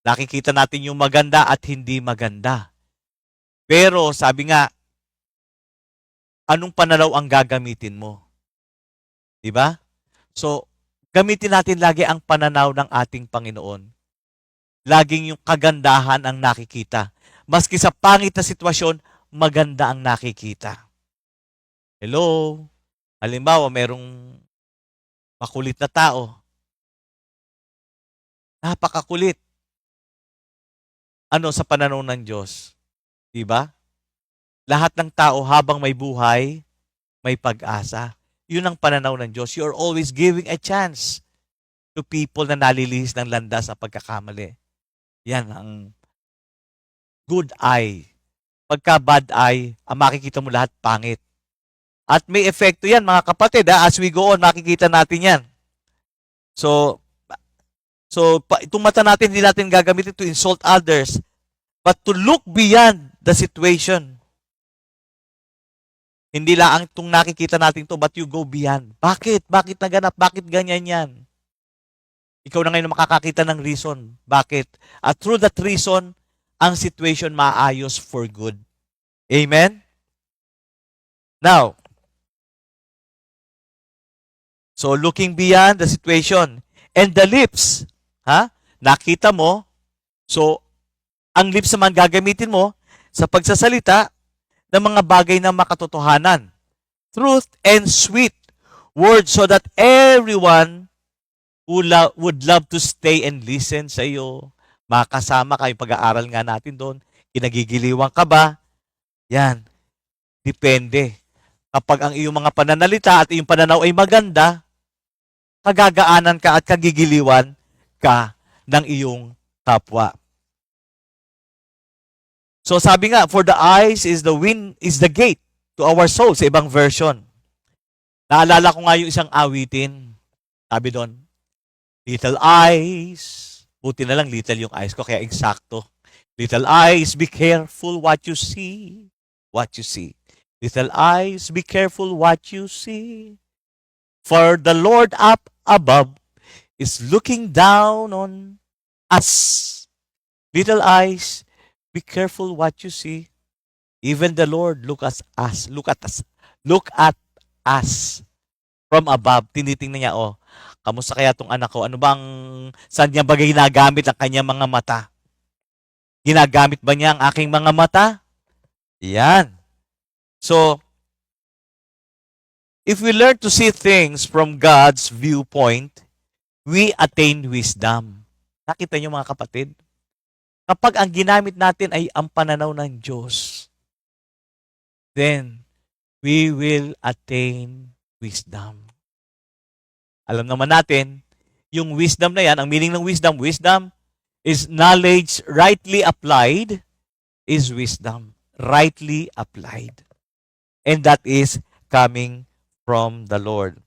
Speaker 8: Nakikita natin yung maganda at hindi maganda. Pero sabi nga, anong pananaw ang gagamitin mo? Diba? So, gamitin natin lagi ang pananaw ng ating Panginoon. Laging yung kagandahan ang nakikita. Maski sa pangit na sitwasyon, maganda ang nakikita. Hello? Halimbawa, merong makulit na tao. Napakakulit. Ano sa pananaw ng Diyos? Diba? Lahat ng tao habang may buhay, may pag-asa. Yun ang pananaw ng Diyos. You're always giving a chance to people na nalilihis ng landas sa pagkakamali. Yan ang good eye. Pagka bad eye, ang makikita mo lahat pangit. At may epekto yan, mga kapatid. As we go on, makikita natin yan. So itong mata natin, hindi natin gagamitin to insult others, but to look beyond the situation. Hindi lang itong nakikita natin to, but you go beyond. Bakit? Bakit naganap? Bakit ganyan yan? Ikaw na ngayon makakakita ng reason. Bakit? At through that reason, ang situation maayos for good. Amen? Now, so looking beyond the situation. And the lips, nakita mo, so ang lips naman gagamitin mo sa pagsasalita ng mga bagay na makatotohanan. Truth and sweet words so that everyone who would love to stay and listen sa iyo. Makasama kayo, pag-aaral nga natin doon. Kinagigiliwan ka ba? Yan. Depende. Kapag ang iyong mga pananalita at iyong pananaw ay maganda, kagagaanan ka at kagigiliwan ka ng iyong kapwa. So sabi nga, for the eyes is the gate to our soul, sa ibang version. Naalala ko nga yung isang awitin. Sabi doon, little eyes. Buti na lang little yung eyes ko, kaya eksakto. Little eyes, be careful what you see. What you see. Little eyes, be careful what you see. For the Lord up above is looking down on us. Little eyes, be careful what you see. Even the Lord look at us. Look at us. Look at us. From above, tinitingnan niya, kamusta kaya tong anak ko? Ano bang, saan niya ba ginagamit ang kanyang mga mata? Ginagamit ba niya ang aking mga mata? Yan. So, if we learn to see things from God's viewpoint, we attain wisdom. Nakita niyo mga kapatid? Kapag ang ginamit natin ay ang pananaw ng Diyos, then we will attain wisdom. Alam naman natin, yung wisdom na yan, ang meaning ng wisdom is knowledge rightly applied is wisdom. Rightly applied. And that is coming from the Lord.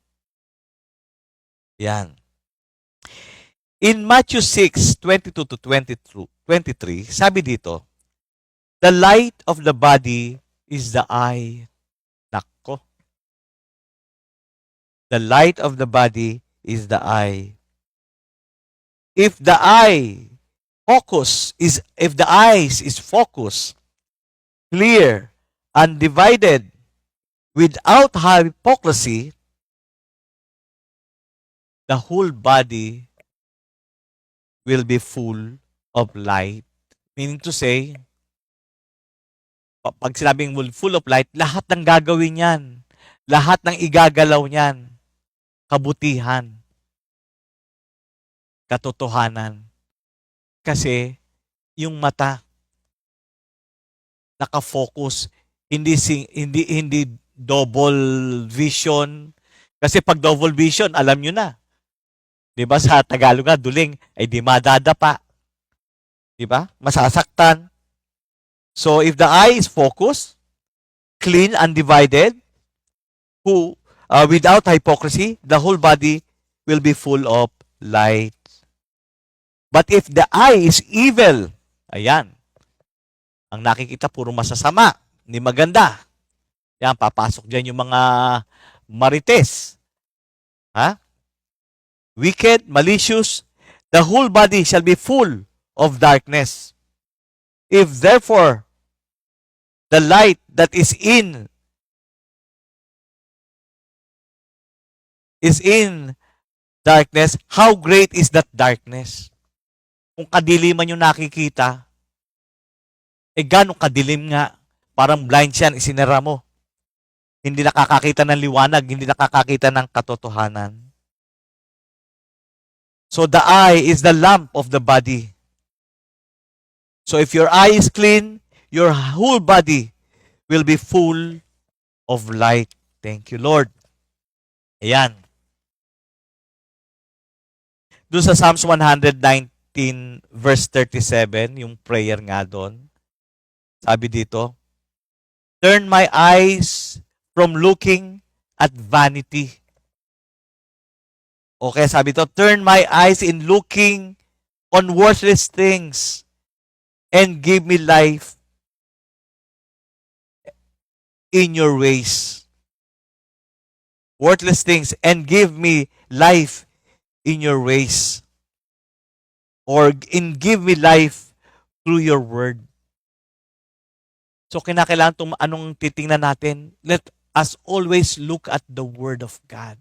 Speaker 8: Yan. In Matthew 6:22 to 23, sabi dito, the light of the body is the eye. Nako. The light of the body is the eye. If the eyes is focused, clear, undivided, without hypocrisy, the whole body will be full of light. Meaning to say, pag sinabing full of light, lahat ng gagawin niyan, lahat ng igagalaw niyan, kabutihan, katotohanan. Kasi yung mata nakafocus, hindi double vision. Kasi pag double vision, alam nyo na. 'Di ba sa Tagalog nga duling ay di madadapa. 'Di ba? Masasaktan. So if the eye is focused, clean, undivided, without hypocrisy, the whole body will be full of light. But if the eye is evil, ayan, ang nakikita puro masasama, hindi maganda. Yan, papasok dyan yung mga marites. Ha? Wicked, malicious, the whole body shall be full of darkness. If therefore the light that is in darkness, how great is that darkness? Kung kadiliman yung nakikita, gano'ng kadilim nga, parang blind siya, isinara mo. Hindi nakakakita ng liwanag, hindi nakakakita ng katotohanan. So the eye is the lamp of the body. So if your eye is clean, your whole body will be full of light. Thank you, Lord. Ayan. Doon sa Psalms 119 verse 37, yung prayer nga doon, sabi dito, turn my eyes from looking at vanity. Okay, sabi to, turn my eyes in looking on worthless things and give me life in your ways. Worthless things and give me life in your ways. Or give me life through your word. So kinakailangan anong titingnan natin? Let us always look at the word of God,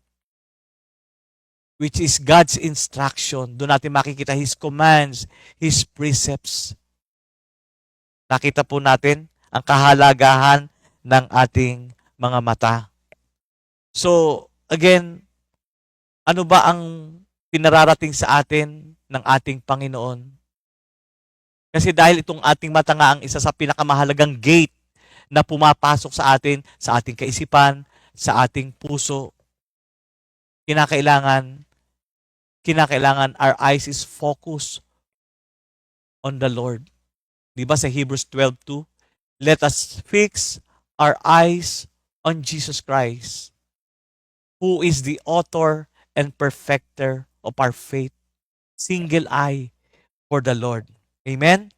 Speaker 8: which is God's instruction. Doon natin makikita His commands, His precepts. Nakita po natin ang kahalagahan ng ating mga mata. So, again, ano ba ang pinararating sa atin ng ating Panginoon? Kasi dahil itong ating mata nga ang isa sa pinakamahalagang gate na pumapasok sa ating kaisipan, sa ating puso, kinakailangan our eyes is focused on the Lord. Di ba sa Hebrews 12:2? Let us fix our eyes on Jesus Christ, who is the author and perfecter of our faith. Single eye for the Lord. Amen?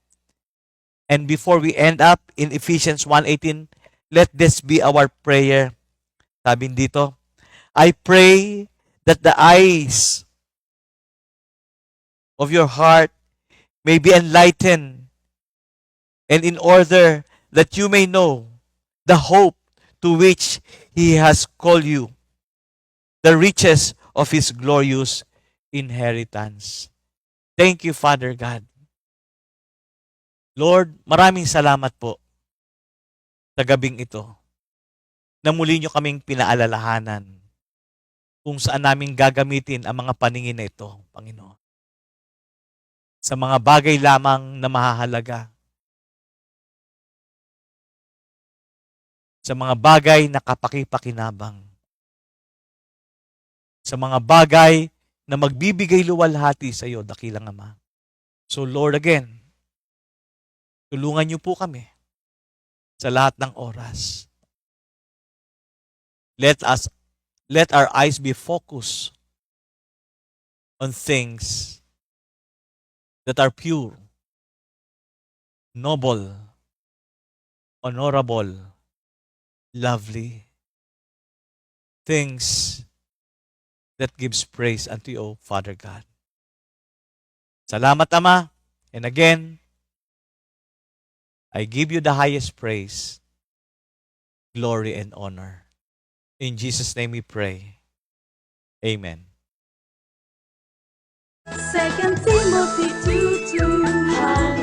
Speaker 8: And before we end up in Ephesians 1:18, let this be our prayer. Sabi dito, I pray that the eyes of your heart may be enlightened, and in order that you may know the hope to which He has called you, the riches of His glorious inheritance. Thank you, Father God. Lord, maraming salamat po sa gabing ito na muli nyo kaming pinaalalahanan kung saan namin gagamitin ang mga paningin na ito, Panginoon. Sa mga bagay lamang na mahahalaga. Sa mga bagay na kapakipakinabang. Sa mga bagay na magbibigay luwalhati sa iyo, dakilang Ama. So Lord, again, tulungan niyo po kami sa lahat ng oras. Let our eyes be focused on things that are pure, noble, honorable, lovely. Things that gives praise unto you, O Father God. Salamat, Ama. And again, I give you the highest praise, glory, and honor. In Jesus' name we pray. Amen.
Speaker 2: 2 Timothy 2:2.